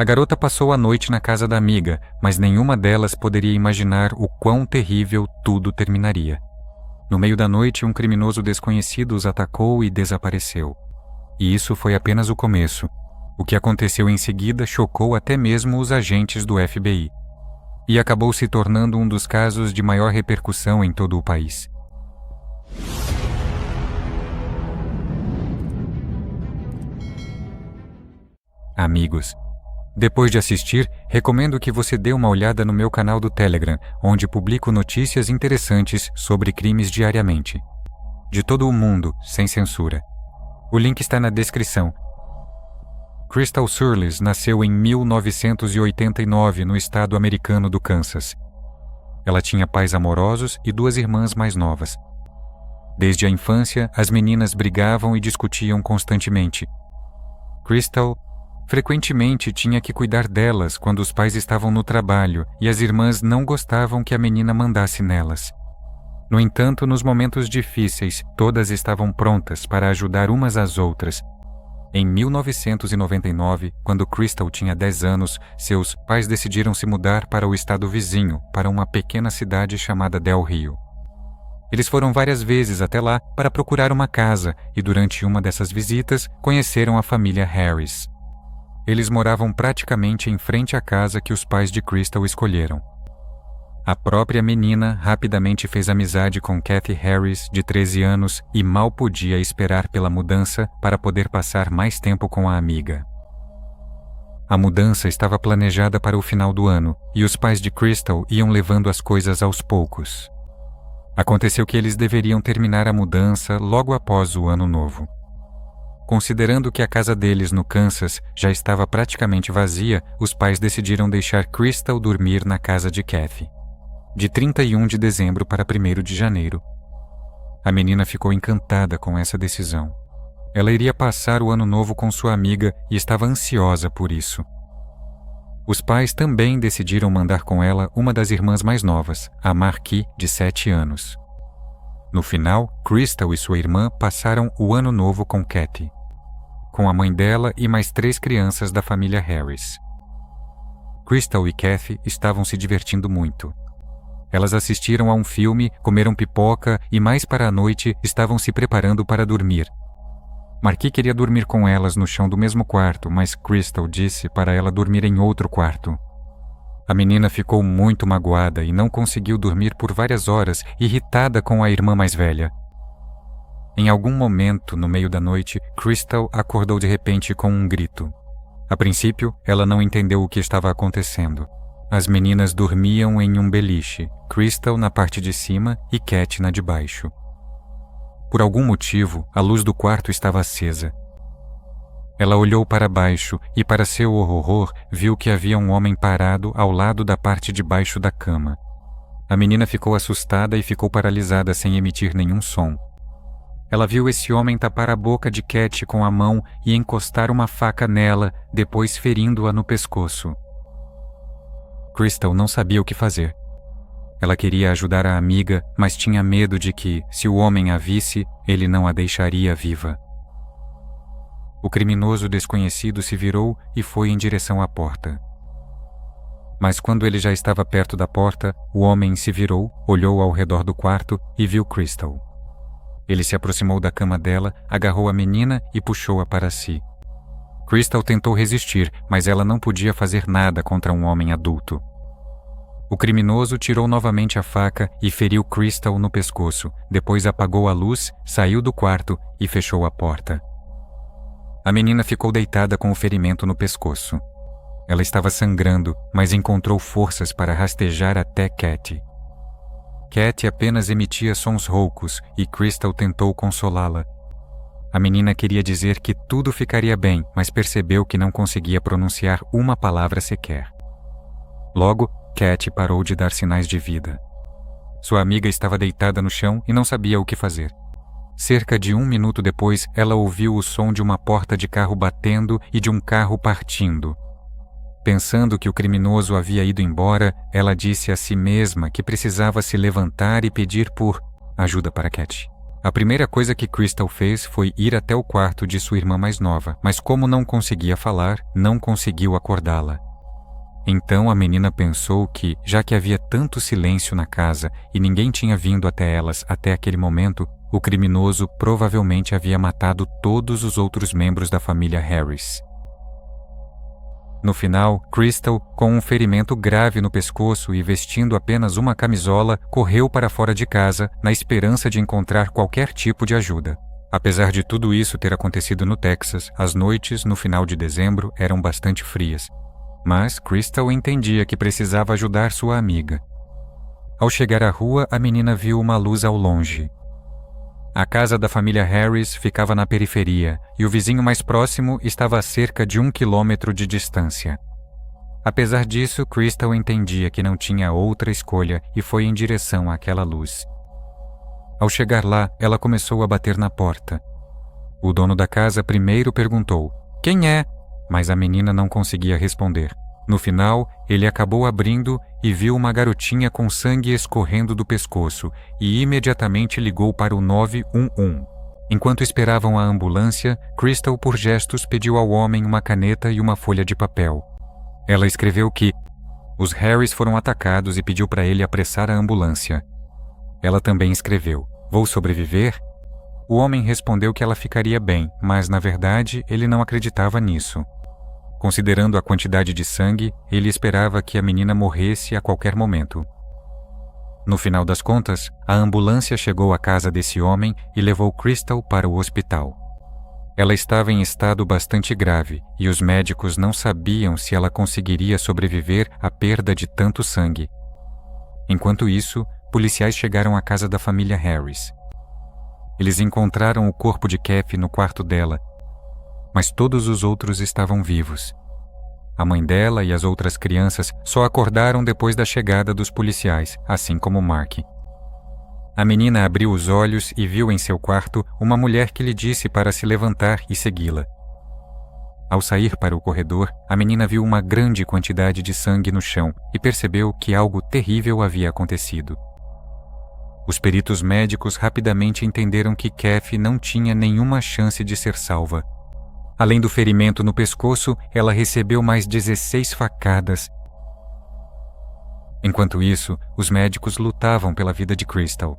A garota passou a noite na casa da amiga, mas nenhuma delas poderia imaginar o quão terrível tudo terminaria. No meio da noite, um criminoso desconhecido os atacou e desapareceu. E isso foi apenas o começo. O que aconteceu em seguida chocou até mesmo os agentes do FBI. E acabou se tornando um dos casos de maior repercussão em todo o país. Amigos, depois de assistir, recomendo que você dê uma olhada no meu canal do Telegram, onde publico notícias interessantes sobre crimes diariamente. De todo o mundo, sem censura. O link está na descrição. Crystal Surles nasceu em 1989 no estado americano do Kansas. Ela tinha pais amorosos e 2 irmãs mais novas. Desde a infância, as meninas brigavam e discutiam constantemente. Crystal frequentemente tinha que cuidar delas quando os pais estavam no trabalho e as irmãs não gostavam que a menina mandasse nelas. No entanto, nos momentos difíceis, todas estavam prontas para ajudar umas às outras. Em 1999, quando Crystal tinha 10 anos, seus pais decidiram se mudar para o estado vizinho, para uma pequena cidade chamada Del Rio. Eles foram várias vezes até lá para procurar uma casa e durante uma dessas visitas conheceram a família Harris. Eles moravam praticamente em frente à casa que os pais de Crystal escolheram. A própria menina rapidamente fez amizade com Kathy Harris, de 13 anos, e mal podia esperar pela mudança para poder passar mais tempo com a amiga. A mudança estava planejada para o final do ano, e os pais de Crystal iam levando as coisas aos poucos. Aconteceu que eles deveriam terminar a mudança logo após o ano novo. Considerando que a casa deles no Kansas já estava praticamente vazia, os pais decidiram deixar Crystal dormir na casa de Kathy. De 31 de dezembro para 1º de janeiro. A menina ficou encantada com essa decisão. Ela iria passar o ano novo com sua amiga e estava ansiosa por isso. Os pais também decidiram mandar com ela uma das irmãs mais novas, a Marquis, de 7 anos. No final, Crystal e sua irmã passaram o ano novo com Kathy, com a mãe dela e mais 3 crianças da família Harris. Crystal e Kathy estavam se divertindo muito. Elas assistiram a um filme, comeram pipoca e mais para a noite estavam se preparando para dormir. Marquis queria dormir com elas no chão do mesmo quarto, mas Crystal disse para ela dormir em outro quarto. A menina ficou muito magoada e não conseguiu dormir por várias horas, irritada com a irmã mais velha. Em algum momento, no meio da noite, Crystal acordou de repente com um grito. A princípio, ela não entendeu o que estava acontecendo. As meninas dormiam em um beliche, Crystal na parte de cima e Kathy na de baixo. Por algum motivo, a luz do quarto estava acesa. Ela olhou para baixo e, para seu horror, viu que havia um homem parado ao lado da parte de baixo da cama. A menina ficou assustada e ficou paralisada sem emitir nenhum som. Ela viu esse homem tapar a boca de Kathy com a mão e encostar uma faca nela, depois ferindo-a no pescoço. Crystal não sabia o que fazer. Ela queria ajudar a amiga, mas tinha medo de que, se o homem a visse, ele não a deixaria viva. O criminoso desconhecido se virou e foi em direção à porta. Mas quando ele já estava perto da porta, o homem se virou, olhou ao redor do quarto e viu Crystal. Ele se aproximou da cama dela, agarrou a menina e puxou-a para si. Crystal tentou resistir, mas ela não podia fazer nada contra um homem adulto. O criminoso tirou novamente a faca e feriu Crystal no pescoço, depois apagou a luz, saiu do quarto e fechou a porta. A menina ficou deitada com o ferimento no pescoço. Ela estava sangrando, mas encontrou forças para rastejar até Kathy. Kathy apenas emitia sons roucos e Crystal tentou consolá-la. A menina queria dizer que tudo ficaria bem, mas percebeu que não conseguia pronunciar uma palavra sequer. Logo, Kathy parou de dar sinais de vida. Sua amiga estava deitada no chão e não sabia o que fazer. Cerca de 1 minuto depois, ela ouviu o som de uma porta de carro batendo e de um carro partindo. Pensando que o criminoso havia ido embora, ela disse a si mesma que precisava se levantar e pedir por ajuda para Kathy. A primeira coisa que Crystal fez foi ir até o quarto de sua irmã mais nova, mas como não conseguia falar, não conseguiu acordá-la. Então a menina pensou que, já que havia tanto silêncio na casa e ninguém tinha vindo até elas até aquele momento, o criminoso provavelmente havia matado todos os outros membros da família Harris. No final, Crystal, com um ferimento grave no pescoço e vestindo apenas uma camisola, correu para fora de casa na esperança de encontrar qualquer tipo de ajuda. Apesar de tudo isso ter acontecido no Texas, as noites no final de dezembro eram bastante frias. Mas Crystal entendia que precisava ajudar sua amiga. Ao chegar à rua, a menina viu uma luz ao longe. A casa da família Harris ficava na periferia e o vizinho mais próximo estava a cerca de 1 quilômetro de distância. Apesar disso, Crystal entendia que não tinha outra escolha e foi em direção àquela luz. Ao chegar lá, ela começou a bater na porta. O dono da casa primeiro perguntou: "Quem é?" Mas a menina não conseguia responder. No final, ele acabou abrindo e viu uma garotinha com sangue escorrendo do pescoço e imediatamente ligou para o 911. Enquanto esperavam a ambulância, Crystal, por gestos, pediu ao homem uma caneta e uma folha de papel. Ela escreveu que os Harris foram atacados e pediu para ele apressar a ambulância. Ela também escreveu: "Vou sobreviver?" O homem respondeu que ela ficaria bem, mas na verdade ele não acreditava nisso. Considerando a quantidade de sangue, ele esperava que a menina morresse a qualquer momento. No final das contas, a ambulância chegou à casa desse homem e levou Crystal para o hospital. Ela estava em estado bastante grave e os médicos não sabiam se ela conseguiria sobreviver à perda de tanto sangue. Enquanto isso, policiais chegaram à casa da família Harris. Eles encontraram o corpo de Kathy no quarto dela, mas todos os outros estavam vivos. A mãe dela e as outras crianças só acordaram depois da chegada dos policiais, assim como Mark. A menina abriu os olhos e viu em seu quarto uma mulher que lhe disse para se levantar e segui-la. Ao sair para o corredor, a menina viu uma grande quantidade de sangue no chão e percebeu que algo terrível havia acontecido. Os peritos médicos rapidamente entenderam que Kathy não tinha nenhuma chance de ser salva. Além do ferimento no pescoço, ela recebeu mais 16 facadas. Enquanto isso, os médicos lutavam pela vida de Crystal.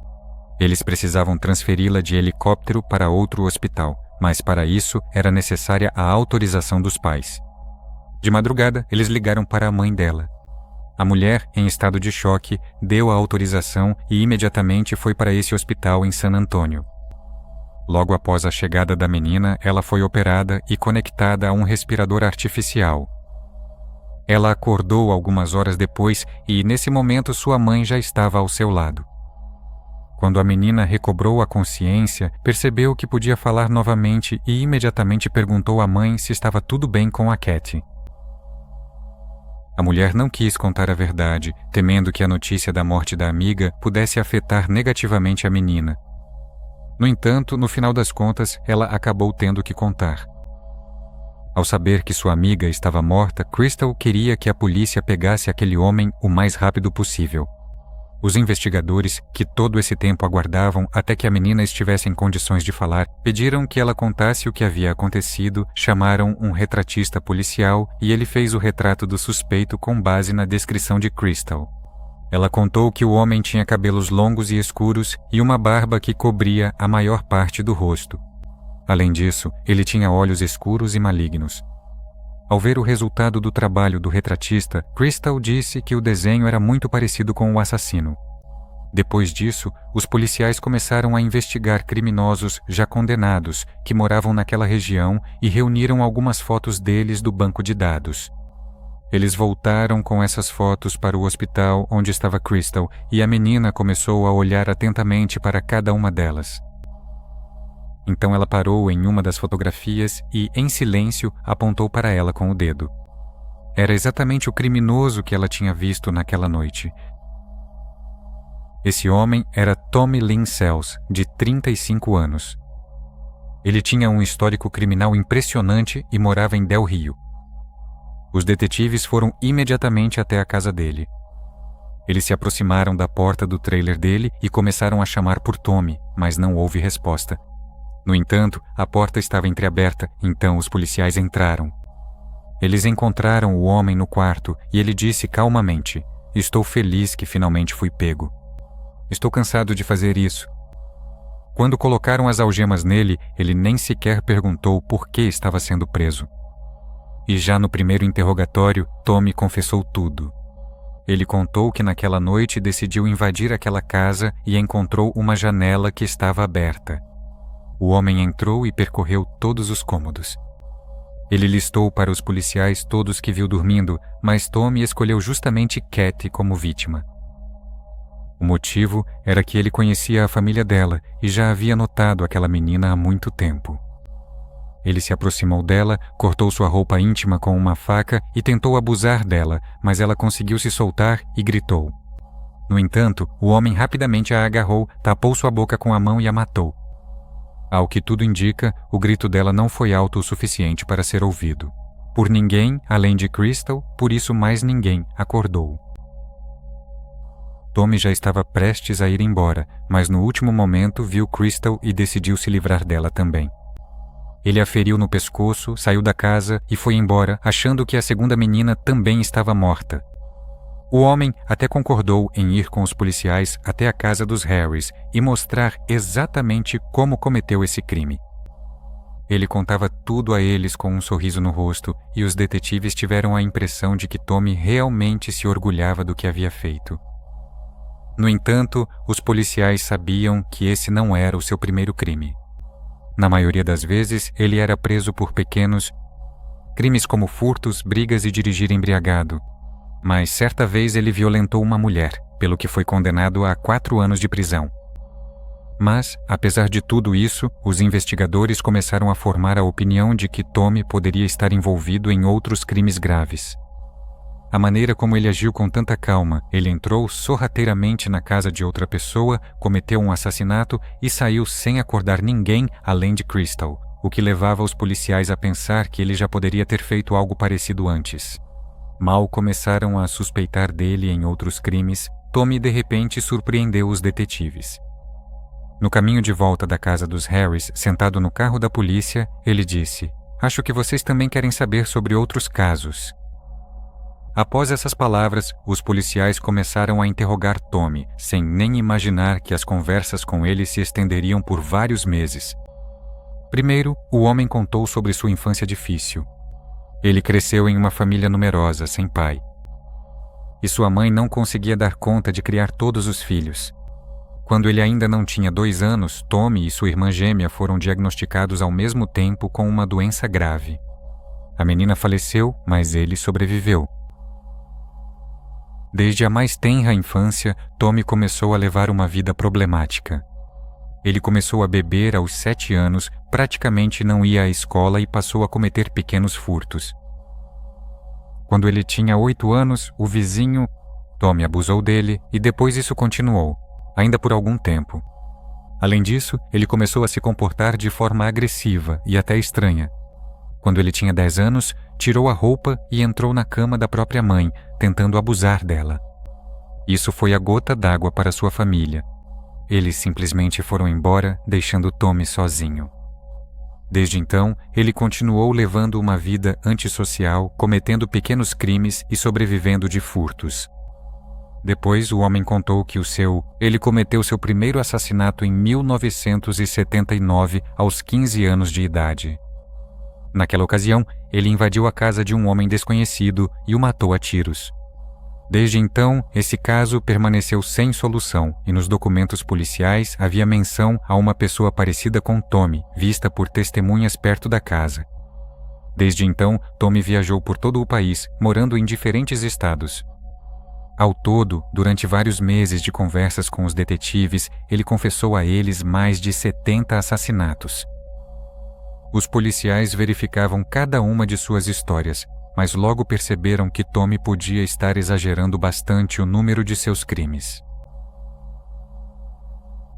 Eles precisavam transferi-la de helicóptero para outro hospital, mas para isso era necessária a autorização dos pais. De madrugada, eles ligaram para a mãe dela. A mulher, em estado de choque, deu a autorização e imediatamente foi para esse hospital em San Antônio. Logo após a chegada da menina, ela foi operada e conectada a um respirador artificial. Ela acordou algumas horas depois e, nesse momento, sua mãe já estava ao seu lado. Quando a menina recobrou a consciência, percebeu que podia falar novamente e imediatamente perguntou à mãe se estava tudo bem com a Kathy. A mulher não quis contar a verdade, temendo que a notícia da morte da amiga pudesse afetar negativamente a menina. No entanto, no final das contas, ela acabou tendo que contar. Ao saber que sua amiga estava morta, Crystal queria que a polícia pegasse aquele homem o mais rápido possível. Os investigadores, que todo esse tempo aguardavam até que a menina estivesse em condições de falar, pediram que ela contasse o que havia acontecido, chamaram um retratista policial e ele fez o retrato do suspeito com base na descrição de Crystal. Ela contou que o homem tinha cabelos longos e escuros e uma barba que cobria a maior parte do rosto. Além disso, ele tinha olhos escuros e malignos. Ao ver o resultado do trabalho do retratista, Crystal disse que o desenho era muito parecido com o assassino. Depois disso, os policiais começaram a investigar criminosos já condenados que moravam naquela região e reuniram algumas fotos deles do banco de dados. Eles voltaram com essas fotos para o hospital onde estava Crystal e a menina começou a olhar atentamente para cada uma delas. Então ela parou em uma das fotografias e, em silêncio, apontou para ela com o dedo. Era exatamente o criminoso que ela tinha visto naquela noite. Esse homem era Tommy Lynn Sells, de 35 anos. Ele tinha um histórico criminal impressionante e morava em Del Rio. Os detetives foram imediatamente até a casa dele. Eles se aproximaram da porta do trailer dele e começaram a chamar por Tommy, mas não houve resposta. No entanto, a porta estava entreaberta, então os policiais entraram. Eles encontraram o homem no quarto e ele disse calmamente: "Estou feliz que finalmente fui pego. Estou cansado de fazer isso." Quando colocaram as algemas nele, ele nem sequer perguntou por que estava sendo preso. E já no primeiro interrogatório, Tommy confessou tudo. Ele contou que naquela noite decidiu invadir aquela casa e encontrou uma janela que estava aberta. O homem entrou e percorreu todos os cômodos. Ele listou para os policiais todos que viu dormindo, mas Tommy escolheu justamente Kathy como vítima. O motivo era que ele conhecia a família dela e já havia notado aquela menina há muito tempo. Ele se aproximou dela, cortou sua roupa íntima com uma faca e tentou abusar dela, mas ela conseguiu se soltar e gritou. No entanto, o homem rapidamente a agarrou, tapou sua boca com a mão e a matou. Ao que tudo indica, o grito dela não foi alto o suficiente para ser ouvido. Por ninguém, além de Crystal, por isso mais ninguém acordou. Tommy já estava prestes a ir embora, mas no último momento viu Crystal e decidiu se livrar dela também. Ele a feriu no pescoço, saiu da casa e foi embora, achando que a segunda menina também estava morta. O homem até concordou em ir com os policiais até a casa dos Harris e mostrar exatamente como cometeu esse crime. Ele contava tudo a eles com um sorriso no rosto e os detetives tiveram a impressão de que Tommy realmente se orgulhava do que havia feito. No entanto, os policiais sabiam que esse não era o seu primeiro crime. Na maioria das vezes, ele era preso por pequenos crimes como furtos, brigas e dirigir embriagado. Mas certa vez ele violentou uma mulher, pelo que foi condenado a 4 anos de prisão. Mas, apesar de tudo isso, os investigadores começaram a formar a opinião de que Tommy poderia estar envolvido em outros crimes graves. A maneira como ele agiu com tanta calma, ele entrou sorrateiramente na casa de outra pessoa, cometeu um assassinato e saiu sem acordar ninguém além de Crystal, o que levava os policiais a pensar que ele já poderia ter feito algo parecido antes. Mal começaram a suspeitar dele em outros crimes, Tommy de repente surpreendeu os detetives. No caminho de volta da casa dos Harris, sentado no carro da polícia, ele disse: "Acho que vocês também querem saber sobre outros casos." Após essas palavras, os policiais começaram a interrogar Tommy, sem nem imaginar que as conversas com ele se estenderiam por vários meses. Primeiro, o homem contou sobre sua infância difícil. Ele cresceu em uma família numerosa, sem pai. E sua mãe não conseguia dar conta de criar todos os filhos. Quando ele ainda não tinha 2 anos, Tommy e sua irmã gêmea foram diagnosticados ao mesmo tempo com uma doença grave. A menina faleceu, mas ele sobreviveu. Desde a mais tenra infância, Tommy começou a levar uma vida problemática. Ele começou a beber aos 7 anos, praticamente não ia à escola e passou a cometer pequenos furtos. Quando ele tinha 8 anos, o vizinho, Tommy, abusou dele e depois isso continuou, ainda por algum tempo. Além disso, ele começou a se comportar de forma agressiva e até estranha. Quando ele tinha 10 anos, tirou a roupa e entrou na cama da própria mãe, tentando abusar dela. Isso foi a gota d'água para sua família. Eles simplesmente foram embora, deixando Tommy sozinho. Desde então, ele continuou levando uma vida antissocial, cometendo pequenos crimes e sobrevivendo de furtos. Depois, o homem contou que ele cometeu seu primeiro assassinato em 1979, aos 15 anos de idade. Naquela ocasião, ele invadiu a casa de um homem desconhecido e o matou a tiros. Desde então, esse caso permaneceu sem solução e nos documentos policiais havia menção a uma pessoa parecida com Tommy, vista por testemunhas perto da casa. Desde então, Tommy viajou por todo o país, morando em diferentes estados. Ao todo, durante vários meses de conversas com os detetives, ele confessou a eles mais de 70 assassinatos. Os policiais verificavam cada uma de suas histórias, mas logo perceberam que Tommy podia estar exagerando bastante o número de seus crimes.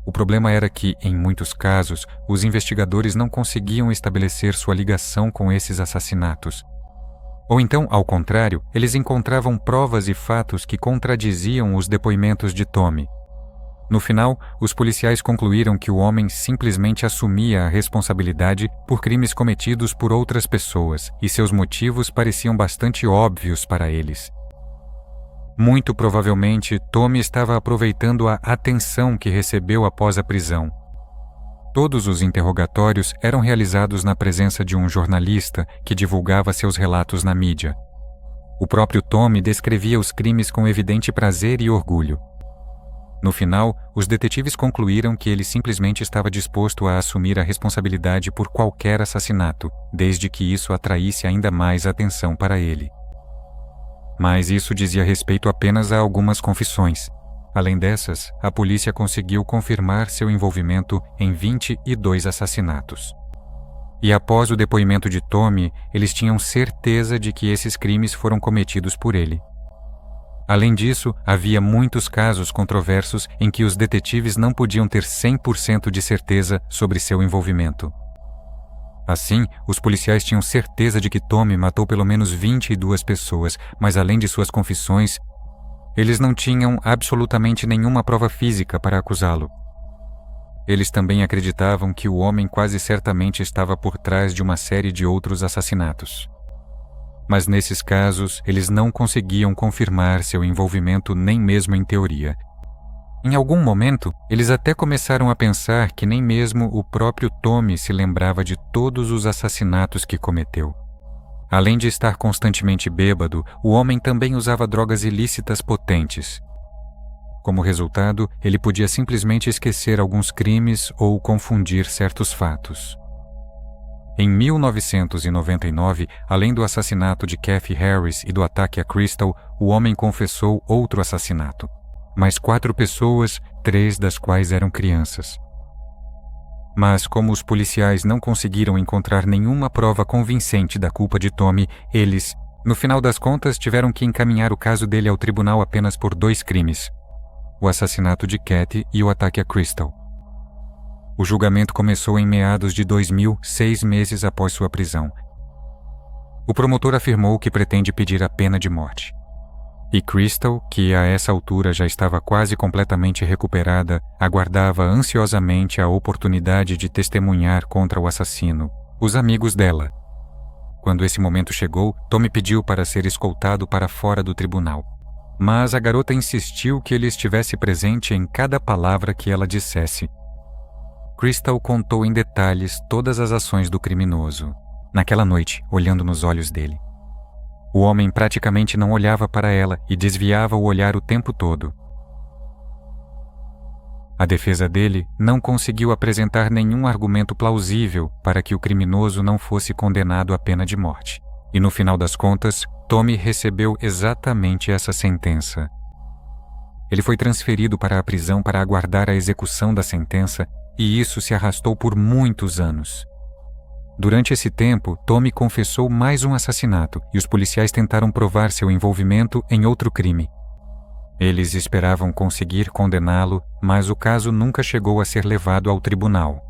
O problema era que, em muitos casos, os investigadores não conseguiam estabelecer sua ligação com esses assassinatos. Ou então, ao contrário, eles encontravam provas e fatos que contradiziam os depoimentos de Tommy. No final, os policiais concluíram que o homem simplesmente assumia a responsabilidade por crimes cometidos por outras pessoas e seus motivos pareciam bastante óbvios para eles. Muito provavelmente, Tommy estava aproveitando a atenção que recebeu após a prisão. Todos os interrogatórios eram realizados na presença de um jornalista que divulgava seus relatos na mídia. O próprio Tommy descrevia os crimes com evidente prazer e orgulho. No final, os detetives concluíram que ele simplesmente estava disposto a assumir a responsabilidade por qualquer assassinato, desde que isso atraísse ainda mais atenção para ele. Mas isso dizia respeito apenas a algumas confissões. Além dessas, a polícia conseguiu confirmar seu envolvimento em 22 assassinatos. E após o depoimento de Tommy, eles tinham certeza de que esses crimes foram cometidos por ele. Além disso, havia muitos casos controversos em que os detetives não podiam ter 100% de certeza sobre seu envolvimento. Assim, os policiais tinham certeza de que Tommy matou pelo menos 22 pessoas, mas além de suas confissões, eles não tinham absolutamente nenhuma prova física para acusá-lo. Eles também acreditavam que o homem quase certamente estava por trás de uma série de outros assassinatos. Mas nesses casos, eles não conseguiam confirmar seu envolvimento nem mesmo em teoria. Em algum momento, eles até começaram a pensar que nem mesmo o próprio Tommy se lembrava de todos os assassinatos que cometeu. Além de estar constantemente bêbado, o homem também usava drogas ilícitas potentes. Como resultado, ele podia simplesmente esquecer alguns crimes ou confundir certos fatos. Em 1999, além do assassinato de Kathy Harris e do ataque a Crystal, o homem confessou outro assassinato. Mais 4 pessoas, 3 das quais eram crianças. Mas como os policiais não conseguiram encontrar nenhuma prova convincente da culpa de Tommy, eles, no final das contas, tiveram que encaminhar o caso dele ao tribunal apenas por 2 crimes: o assassinato de Kathy e o ataque a Crystal. O julgamento começou em meados de 2000, 6 meses após sua prisão. O promotor afirmou que pretende pedir a pena de morte. E Crystal, que a essa altura já estava quase completamente recuperada, aguardava ansiosamente a oportunidade de testemunhar contra o assassino, os amigos dela. Quando esse momento chegou, Tommy pediu para ser escoltado para fora do tribunal. Mas a garota insistiu que ele estivesse presente em cada palavra que ela dissesse. Crystal contou em detalhes todas as ações do criminoso, naquela noite, olhando nos olhos dele. O homem praticamente não olhava para ela e desviava o olhar o tempo todo. A defesa dele não conseguiu apresentar nenhum argumento plausível para que o criminoso não fosse condenado à pena de morte. E no final das contas, Tommy recebeu exatamente essa sentença. Ele foi transferido para a prisão para aguardar a execução da sentença, e isso se arrastou por muitos anos. Durante esse tempo, Tommy confessou mais um assassinato e os policiais tentaram provar seu envolvimento em outro crime. Eles esperavam conseguir condená-lo, mas o caso nunca chegou a ser levado ao tribunal.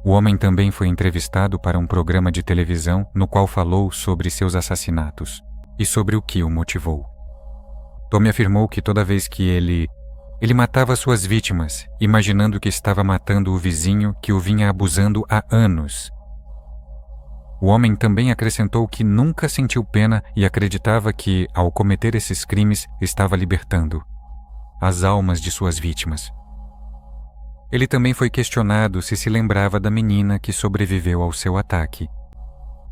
O homem também foi entrevistado para um programa de televisão no qual falou sobre seus assassinatos e sobre o que o motivou. Tommy afirmou que toda vez que ele matava suas vítimas, imaginando que estava matando o vizinho que o vinha abusando há anos. O homem também acrescentou que nunca sentiu pena e acreditava que, ao cometer esses crimes, estava libertando as almas de suas vítimas. Ele também foi questionado se lembrava da menina que sobreviveu ao seu ataque.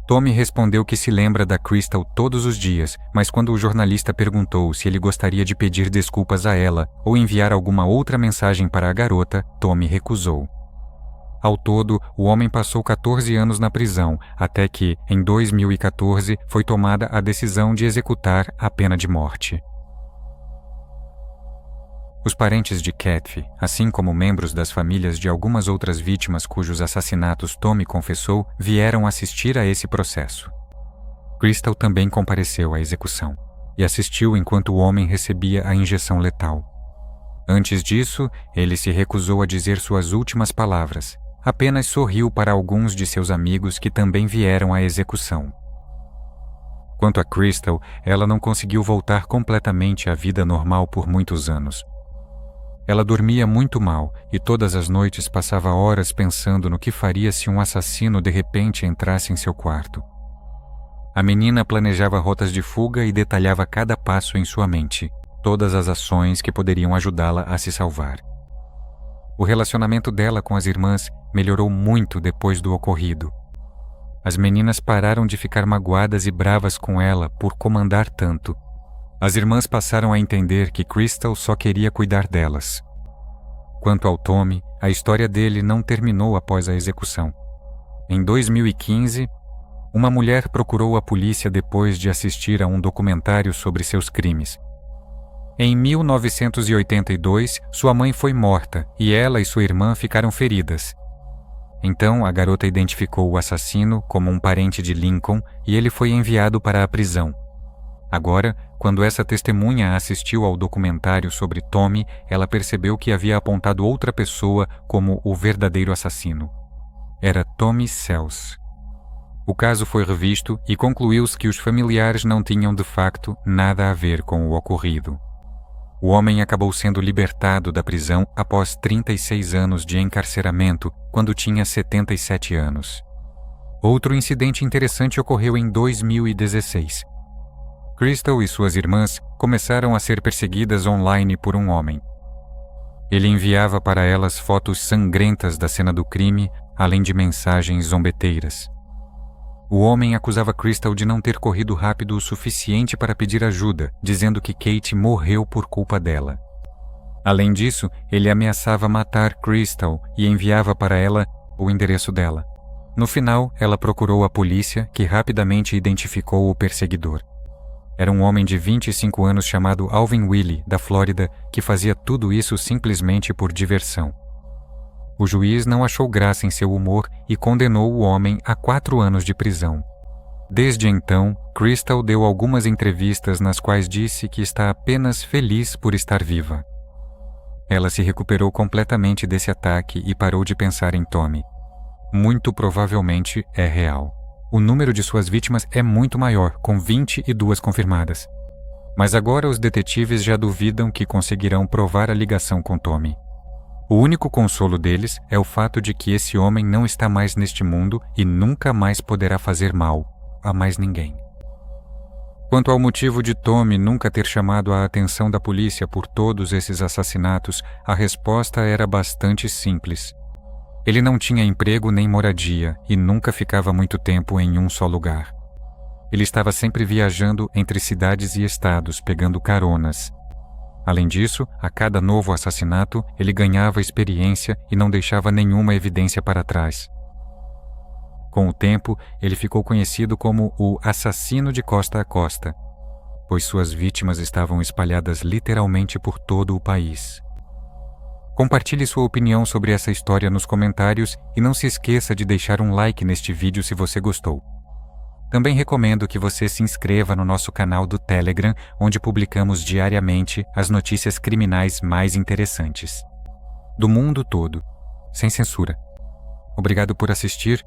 Tommy respondeu que se lembra da Crystal todos os dias, mas quando o jornalista perguntou se ele gostaria de pedir desculpas a ela ou enviar alguma outra mensagem para a garota, Tommy recusou. Ao todo, o homem passou 14 anos na prisão, até que, em 2014, foi tomada a decisão de executar a pena de morte. Os parentes de Kathy, assim como membros das famílias de algumas outras vítimas cujos assassinatos Tommy confessou, vieram assistir a esse processo. Crystal também compareceu à execução e assistiu enquanto o homem recebia a injeção letal. Antes disso, ele se recusou a dizer suas últimas palavras. Apenas sorriu para alguns de seus amigos que também vieram à execução. Quanto a Crystal, ela não conseguiu voltar completamente à vida normal por muitos anos. Ela dormia muito mal e todas as noites passava horas pensando no que faria se um assassino de repente entrasse em seu quarto. A menina planejava rotas de fuga e detalhava cada passo em sua mente, todas as ações que poderiam ajudá-la a se salvar. O relacionamento dela com as irmãs melhorou muito depois do ocorrido. As meninas pararam de ficar magoadas e bravas com ela por comandar tanto. As irmãs passaram a entender que Crystal só queria cuidar delas. Quanto ao Tommy, a história dele não terminou após a execução. Em 2015, uma mulher procurou a polícia depois de assistir a um documentário sobre seus crimes. Em 1982, sua mãe foi morta e ela e sua irmã ficaram feridas. Então, a garota identificou o assassino como um parente de Lincoln e ele foi enviado para a prisão. Agora, quando essa testemunha assistiu ao documentário sobre Tommy, ela percebeu que havia apontado outra pessoa como o verdadeiro assassino. Era Tommy Sells. O caso foi revisto e concluiu-se que os familiares não tinham de facto nada a ver com o ocorrido. O homem acabou sendo libertado da prisão após 36 anos de encarceramento, quando tinha 77 anos. Outro incidente interessante ocorreu em 2016. Crystal e suas irmãs começaram a ser perseguidas online por um homem. Ele enviava para elas fotos sangrentas da cena do crime, além de mensagens zombeteiras. O homem acusava Crystal de não ter corrido rápido o suficiente para pedir ajuda, dizendo que Kate morreu por culpa dela. Além disso, ele ameaçava matar Crystal e enviava para ela o endereço dela. No final, ela procurou a polícia, que rapidamente identificou o perseguidor. Era um homem de 25 anos chamado Alvin Willey, da Flórida, que fazia tudo isso simplesmente por diversão. O juiz não achou graça em seu humor e condenou o homem a 4 anos de prisão. Desde então, Crystal deu algumas entrevistas nas quais disse que está apenas feliz por estar viva. Ela se recuperou completamente desse ataque e parou de pensar em Tommy. Muito provavelmente é real. O número de suas vítimas é muito maior, com 22 confirmadas. Mas agora os detetives já duvidam que conseguirão provar a ligação com Tommy. O único consolo deles é o fato de que esse homem não está mais neste mundo e nunca mais poderá fazer mal a mais ninguém. Quanto ao motivo de Tommy nunca ter chamado a atenção da polícia por todos esses assassinatos, a resposta era bastante simples. Ele não tinha emprego nem moradia e nunca ficava muito tempo em um só lugar. Ele estava sempre viajando entre cidades e estados, pegando caronas. Além disso, a cada novo assassinato, ele ganhava experiência e não deixava nenhuma evidência para trás. Com o tempo, ele ficou conhecido como o assassino de costa a costa, pois suas vítimas estavam espalhadas literalmente por todo o país. Compartilhe sua opinião sobre essa história nos comentários e não se esqueça de deixar um like neste vídeo se você gostou. Também recomendo que você se inscreva no nosso canal do Telegram, onde publicamos diariamente as notícias criminais mais interessantes. Do mundo todo, sem censura. Obrigado por assistir